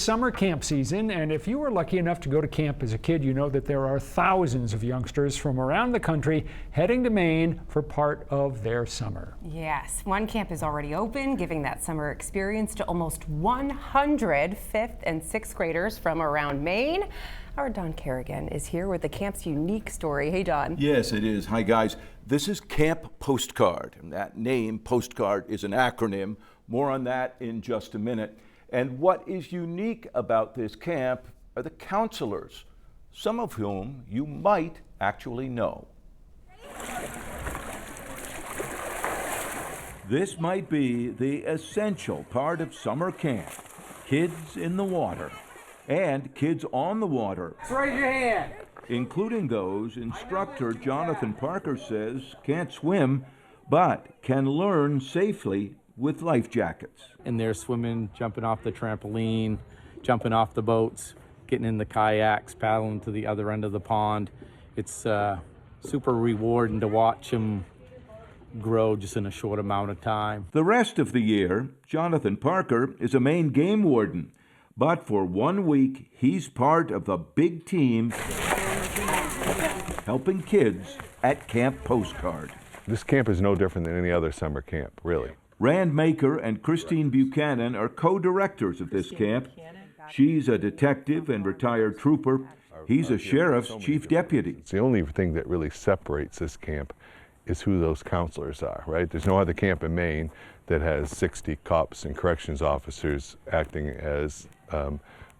summer camp season, and if you were lucky enough to go to camp as a kid, you know that there are thousands of youngsters from around the country heading to Maine for part of their summer. Yes, one camp is already open, giving that summer experience to almost 100 fifth and sixth graders from around Maine. Our Don Kerrigan is here with the camp's unique story. Hey, Don. Yes, it is. Hi, guys. This is Camp Postcard, and that name, Postcard, is an acronym. More on that in just a minute. And what is unique about this camp are the counselors, some of whom you might actually know. This might be the essential part of summer camp. Kids in the water and kids on the water. Raise your hand. Including those instructor Jonathan Parker says can't swim, but can learn safely with life jackets. And they're swimming, jumping off the trampoline, jumping off the boats, getting in the kayaks, paddling to the other end of the pond. It's super rewarding to watch them grow just in a short amount of time. The rest of the year, Jonathan Parker is a Maine game warden, but for 1 week, he's part of the big team helping kids at Camp Postcard. This camp is no different than any other summer camp, really. Rand Maker and Christine Buchanan are co-directors of this camp. She's a detective and retired trooper. He's a sheriff's chief deputy. It's the only thing that really separates this camp is who those counselors are, right? There's no other camp in Maine that has 60 cops and corrections officers acting as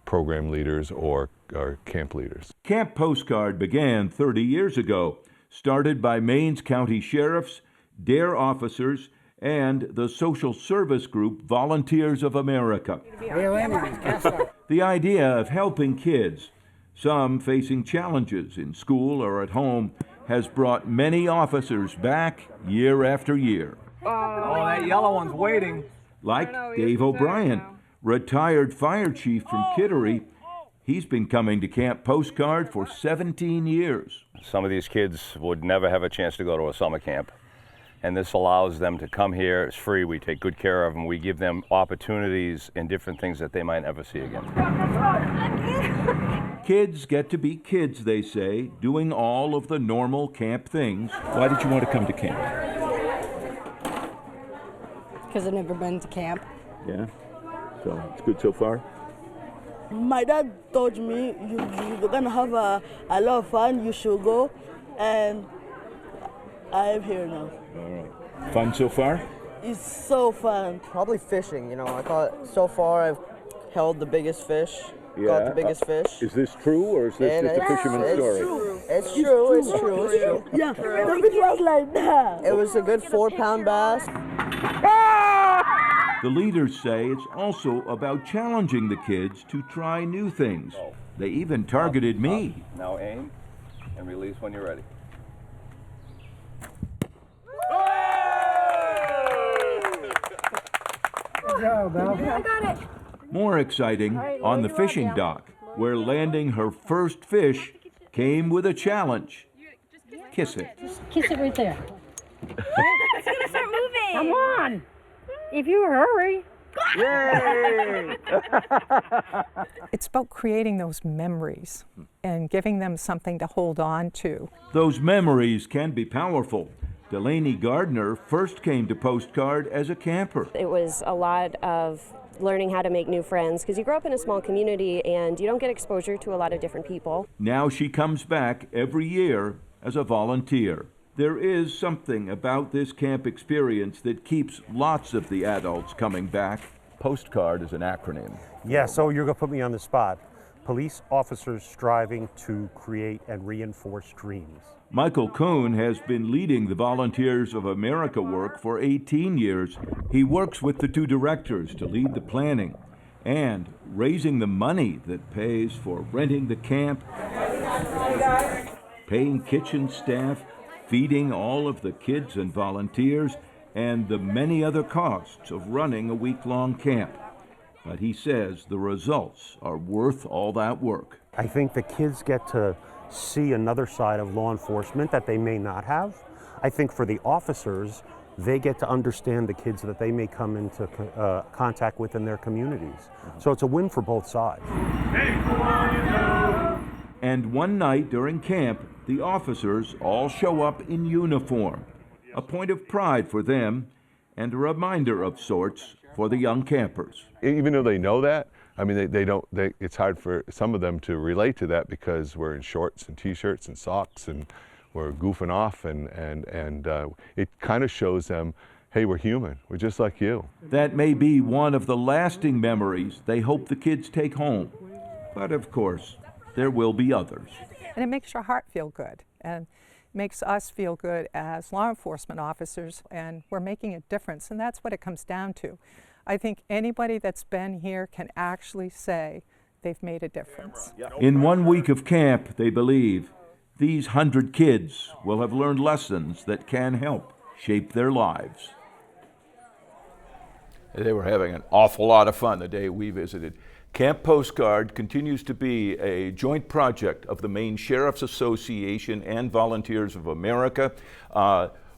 program leaders or camp leaders. Camp Postcard began 30 years ago, started by Maine's county sheriffs, DARE officers, and the social service group Volunteers of America. The idea of helping kids, some facing challenges in school or at home, has brought many officers back year after year. Oh, that yellow one's waiting. Like Dave O'Brien, retired fire chief from Kittery. He's been coming to Camp Postcard for 17 years. Some of these kids would never have a chance to go to a summer camp, and this allows them to come here. It's free. We take good care of them. We give them opportunities and different things that they might never see again. Kids get to be kids, they say, doing all of the normal camp things. Why did you want to come to camp? Because I've never been to camp. Yeah, so it's good so far? My dad told me you're gonna have a lot of fun, you should go, and I'm here now. All right. Fun so far? It's so fun. Probably fishing, you know. I thought so far I've held the biggest fish, got the biggest fish. Is this true, or is this just a fisherman's story? It's true. Yeah, the fish was like that. It was a good 4-pound bass. The leaders say it's also about challenging the kids to try new things. They even targeted me. Now aim and release when you're ready. Good job, Al. I got it. More exciting, on the fishing dock, where landing her first fish came with a challenge. Kiss it. Just kiss it right there. It's gonna start moving. Come on. If you hurry. Yay! It's about creating those memories and giving them something to hold on to. Those memories can be powerful. Delaney Gardner first came to Postcard as a camper. It was a lot of learning how to make new friends because you grow up in a small community and you don't get exposure to a lot of different people. Now she comes back every year as a volunteer. There is something about this camp experience that keeps lots of the adults coming back. Postcard is an acronym. Yeah, so you're going to put me on the spot. Police officers striving to create and reinforce dreams. Michael Kuhn has been leading the Volunteers of America work for 18 years. He works with the two directors to lead the planning and raising the money that pays for renting the camp, paying kitchen staff, feeding all of the kids and volunteers, and the many other costs of running a week-long camp. But he says the results are worth all that work. I think the kids get to see another side of law enforcement that they may not have. I think for the officers, they get to understand the kids that they may come into contact with in their communities. So it's a win for both sides. And one night during camp, the officers all show up in uniform, a point of pride for them and a reminder of sorts for the young campers. Even though they know that, I mean, it's hard for some of them to relate to that because we're in shorts and t-shirts and socks and we're goofing off, and it kind of shows them, hey, we're human, we're just like you. That may be one of the lasting memories they hope the kids take home. But of course, there will be others. And it makes your heart feel good, and makes us feel good as law enforcement officers, and we're making a difference, and that's what it comes down to. I think anybody that's been here can actually say they've made a difference. In 1 week of camp, they believe, these 100 kids will have learned lessons that can help shape their lives. They were having an awful lot of fun the day we visited. Camp Postcard continues to be a joint project of the Maine Sheriff's Association and Volunteers of America.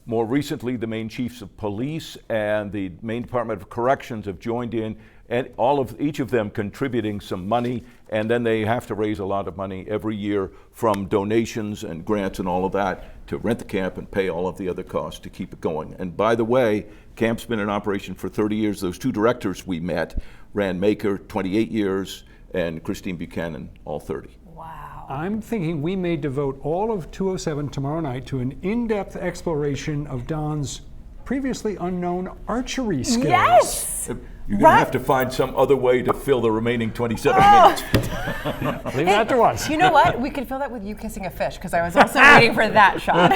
More recently, the Maine Chiefs of Police and the Maine Department of Corrections have joined in, and each of them contributing some money, and then they have to raise a lot of money every year from donations and grants and all of that to rent the camp and pay all of the other costs to keep it going. And by the way, camp's been in operation for 30 years. Those two directors we met, Rand Maker, 28 years, and Christine Buchanan, all 30. I'm thinking we may devote all of 207 tomorrow night to an in-depth exploration of Don's previously unknown archery skills. Yes! You're going to have to find some other way to fill the remaining 27 minutes. Leave that to us. You know what? We could fill that with you kissing a fish, because I was also waiting for that shot.